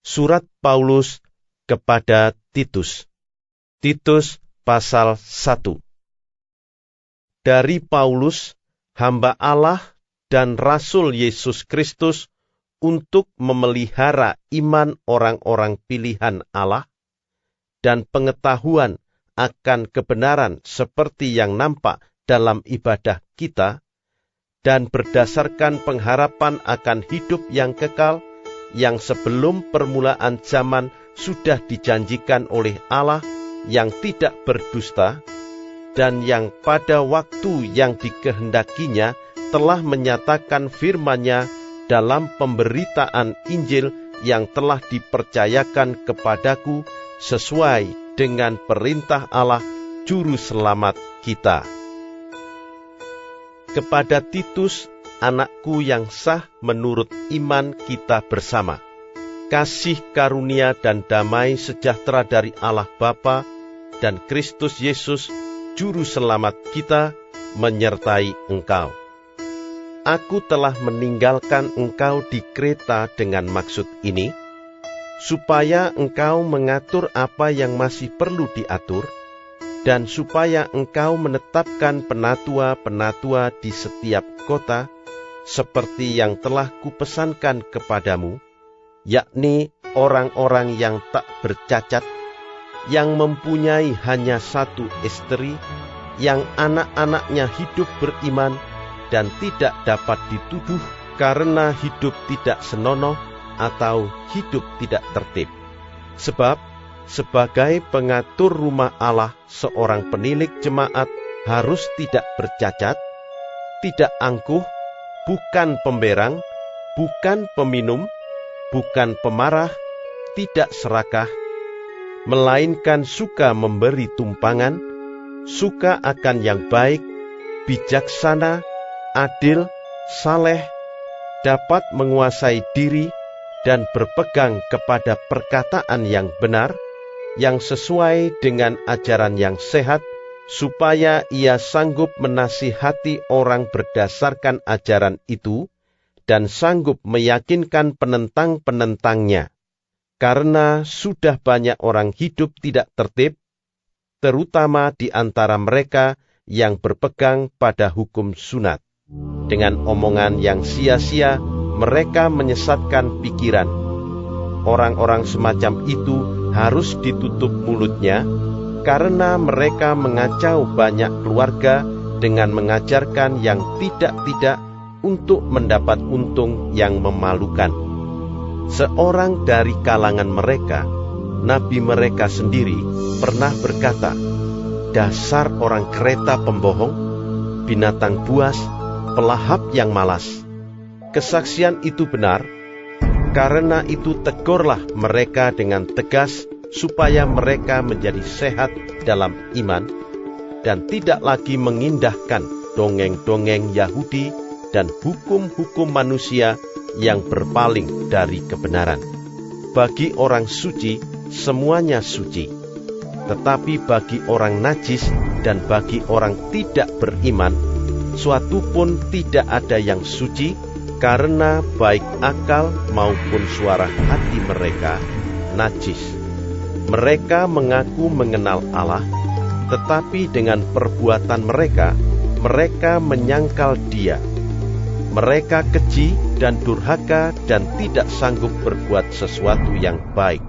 Surat Paulus kepada Titus. Titus pasal 1. Dari Paulus, hamba Allah dan Rasul Yesus Kristus, untuk memelihara iman orang-orang pilihan Allah dan pengetahuan akan kebenaran seperti yang nampak dalam ibadah kita, dan berdasarkan pengharapan akan hidup yang kekal, yang sebelum permulaan zaman sudah dijanjikan oleh Allah yang tidak berdusta, dan yang pada waktu yang dikehendakinya telah menyatakan firman-Nya dalam pemberitaan Injil yang telah dipercayakan kepadaku sesuai dengan perintah Allah Juru Selamat kita. Kepada Titus, anakku yang sah menurut iman kita bersama, kasih karunia dan damai sejahtera dari Allah Bapa dan Kristus Yesus, Juru Selamat kita, menyertai engkau. Aku telah meninggalkan engkau di Kreta dengan maksud ini, supaya engkau mengatur apa yang masih perlu diatur, dan supaya engkau menetapkan penatua-penatua di setiap kota, seperti yang telah kupesankan kepadamu, yakni orang-orang yang tak bercacat, yang mempunyai hanya satu istri, yang anak-anaknya hidup beriman, dan tidak dapat dituduh karena hidup tidak senonoh atau hidup tidak tertib. Sebab, sebagai pengatur rumah Allah, seorang penilik jemaat harus tidak bercacat, tidak angkuh, bukan pemberang, bukan peminum, bukan pemarah, tidak serakah, melainkan suka memberi tumpangan, suka akan yang baik, bijaksana, adil, saleh, dapat menguasai diri, dan berpegang kepada perkataan yang benar, yang sesuai dengan ajaran yang sehat, supaya ia sanggup menasihati orang berdasarkan ajaran itu, dan sanggup meyakinkan penentang-penentangnya. Karena sudah banyak orang hidup tidak tertib, terutama di antara mereka yang berpegang pada hukum sunat. Dengan omongan yang sia-sia, mereka menyesatkan pikiran. Orang-orang semacam itu harus ditutup mulutnya, karena mereka mengacau banyak keluarga dengan mengajarkan yang tidak-tidak untuk mendapat untung yang memalukan. Seorang dari kalangan mereka, nabi mereka sendiri, pernah berkata, "Dasar orang Kreta pembohong, binatang buas, pelahap yang malas." Kesaksian itu benar. Karena itu tegurlah mereka dengan tegas, supaya mereka menjadi sehat dalam iman, dan tidak lagi mengindahkan dongeng-dongeng Yahudi dan hukum-hukum manusia yang berpaling dari kebenaran. Bagi orang suci, semuanya suci. Tetapi bagi orang najis dan bagi orang tidak beriman, suatu pun tidak ada yang suci, karena baik akal maupun suara hati mereka najis. Mereka mengaku mengenal Allah, tetapi dengan perbuatan mereka, mereka menyangkal Dia. Mereka keji dan durhaka dan tidak sanggup berbuat sesuatu yang baik.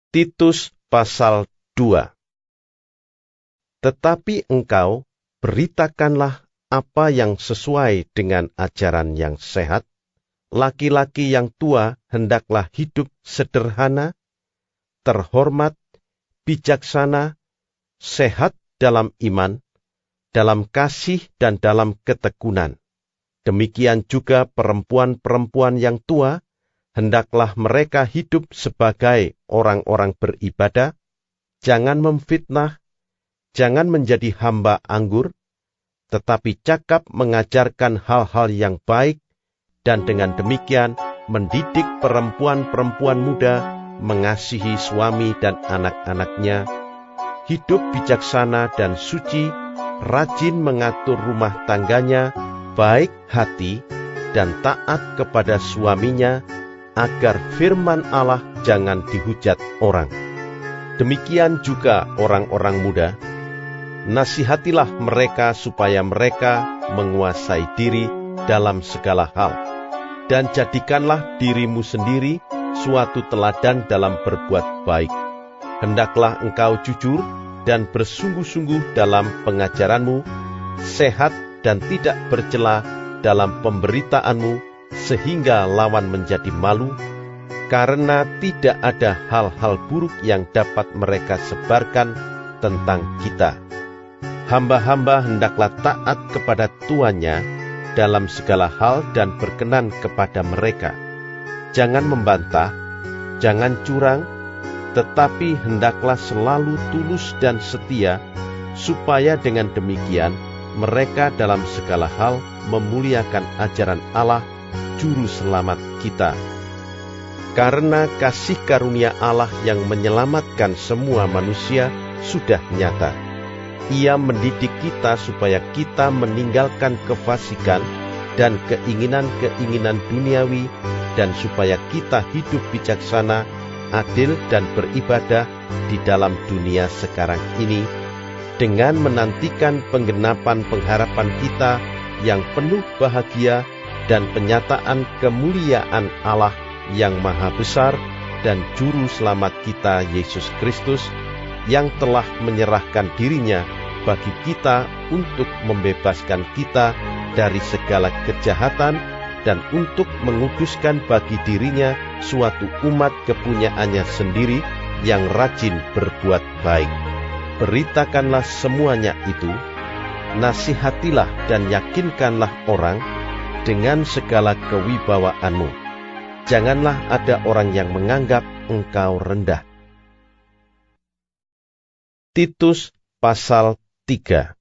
Titus pasal 2. Tetapi engkau beritakanlah apa yang sesuai dengan ajaran yang sehat. Laki-laki yang tua hendaklah hidup sederhana, terhormat, bijaksana, sehat dalam iman, dalam kasih dan dalam ketekunan. Demikian juga perempuan-perempuan yang tua, hendaklah mereka hidup sebagai orang-orang beribadah, jangan memfitnah, jangan menjadi hamba anggur, tetapi cakap mengajarkan hal-hal yang baik, dan dengan demikian mendidik perempuan-perempuan muda mengasihi suami dan anak-anaknya, hidup bijaksana dan suci, rajin mengatur rumah tangganya, baik hati, dan taat kepada suaminya, agar firman Allah jangan dihujat orang. Demikian juga orang-orang muda, nasihatilah mereka supaya mereka menguasai diri dalam segala hal, dan jadikanlah dirimu sendiri suatu teladan dalam berbuat baik. Hendaklah engkau jujur dan bersungguh-sungguh dalam pengajaranmu, sehat dan tidak bercela dalam pemberitaanmu, sehingga lawan menjadi malu, karena tidak ada hal-hal buruk yang dapat mereka sebarkan tentang kita. Hamba-hamba hendaklah taat kepada tuannya dalam segala hal dan berkenan kepada mereka. Jangan membantah, jangan curang, tetapi hendaklah selalu tulus dan setia, supaya dengan demikian mereka dalam segala hal memuliakan ajaran Allah, Juru Selamat kita. Karena kasih karunia Allah yang menyelamatkan semua manusia sudah nyata. Ia mendidik kita supaya kita meninggalkan kefasikan dan keinginan-keinginan duniawi, dan supaya kita hidup bijaksana, adil dan beribadah di dalam dunia sekarang ini, dengan menantikan penggenapan pengharapan kita yang penuh bahagia dan penyataan kemuliaan Allah yang maha besar dan Juru Selamat kita Yesus Kristus, yang telah menyerahkan dirinya bagi kita untuk membebaskan kita dari segala kejahatan dan untuk menguduskan bagi dirinya suatu umat kepunyaannya sendiri yang rajin berbuat baik. Beritakanlah semuanya itu, nasihatilah dan yakinkanlah orang dengan segala kewibawaanmu. Janganlah ada orang yang menganggap engkau rendah. Titus pasal 3.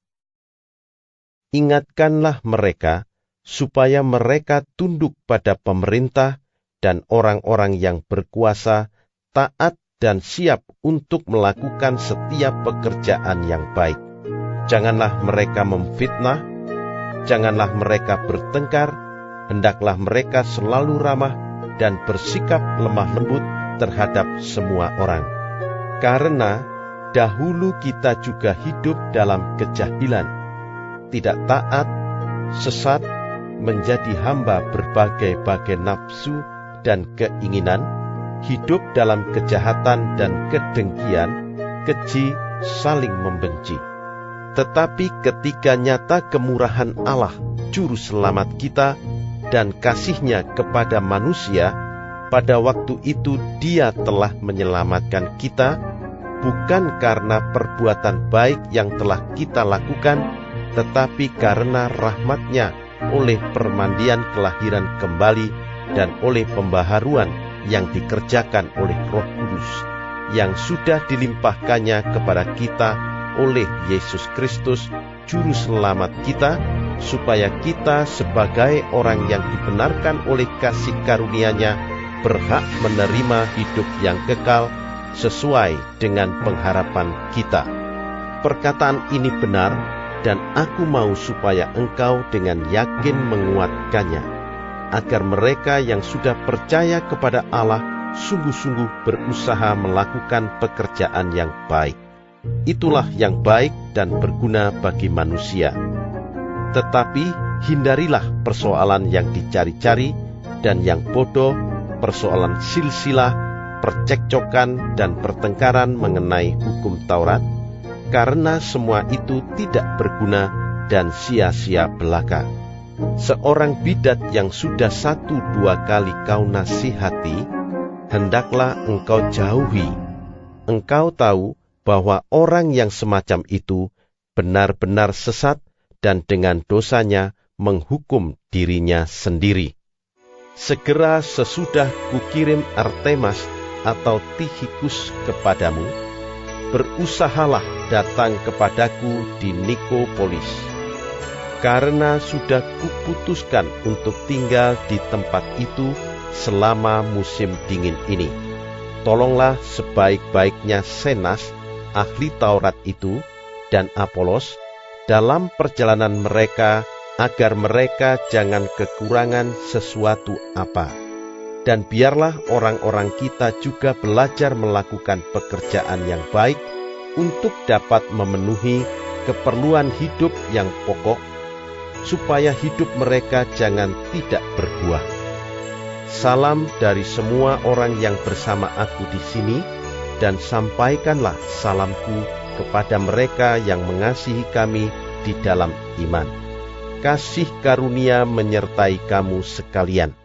Ingatkanlah mereka supaya mereka tunduk pada pemerintah dan orang-orang yang berkuasa, taat dan siap untuk melakukan setiap pekerjaan yang baik. Janganlah mereka memfitnah, janganlah mereka bertengkar, hendaklah mereka selalu ramah dan bersikap lemah lembut terhadap semua orang. Karena dahulu kita juga hidup dalam kejahilan, tidak taat, sesat, menjadi hamba berbagai-bagai nafsu dan keinginan, hidup dalam kejahatan dan kedengkian, keji, saling membenci. Tetapi ketika nyata kemurahan Allah, Juru Selamat kita, dan kasih-Nya kepada manusia, pada waktu itu Dia telah menyelamatkan kita, bukan karena perbuatan baik yang telah kita lakukan, tetapi karena rahmat-Nya oleh permandian kelahiran kembali dan oleh pembaharuan yang dikerjakan oleh Roh Kudus, yang sudah dilimpahkannya kepada kita oleh Yesus Kristus, Juru Selamat kita, supaya kita sebagai orang yang dibenarkan oleh kasih karunia-Nya berhak menerima hidup yang kekal sesuai dengan pengharapan kita. Perkataan ini benar, dan aku mau supaya engkau dengan yakin menguatkannya, agar mereka yang sudah percaya kepada Allah sungguh-sungguh berusaha melakukan pekerjaan yang baik. Itulah yang baik dan berguna bagi manusia. Tetapi hindarilah persoalan yang dicari-cari dan yang bodoh, persoalan silsilah, percekcokan dan pertengkaran mengenai hukum Taurat, karena semua itu tidak berguna dan sia-sia belaka. Seorang bidat yang sudah 1-2 kali kau nasihati, hendaklah engkau jauhi. Engkau tahu bahwa orang yang semacam itu benar-benar sesat dan dengan dosanya menghukum dirinya sendiri. Segera sesudah kukirim Artemas atau Tikhikus kepadamu, berusahalah datang kepadaku di Nikopolis, karena sudah kuputuskan untuk tinggal di tempat itu selama musim dingin ini. Tolonglah sebaik-baiknya Senas, ahli Taurat itu, dan Apolos dalam perjalanan mereka, agar mereka jangan kekurangan sesuatu apa. Dan biarlah orang-orang kita juga belajar melakukan pekerjaan yang baik untuk dapat memenuhi keperluan hidup yang pokok, supaya hidup mereka jangan tidak berbuah. Salam dari semua orang yang bersama aku di sini, dan sampaikanlah salamku kepada mereka yang mengasihi kami di dalam iman. Kasih karunia menyertai kamu sekalian.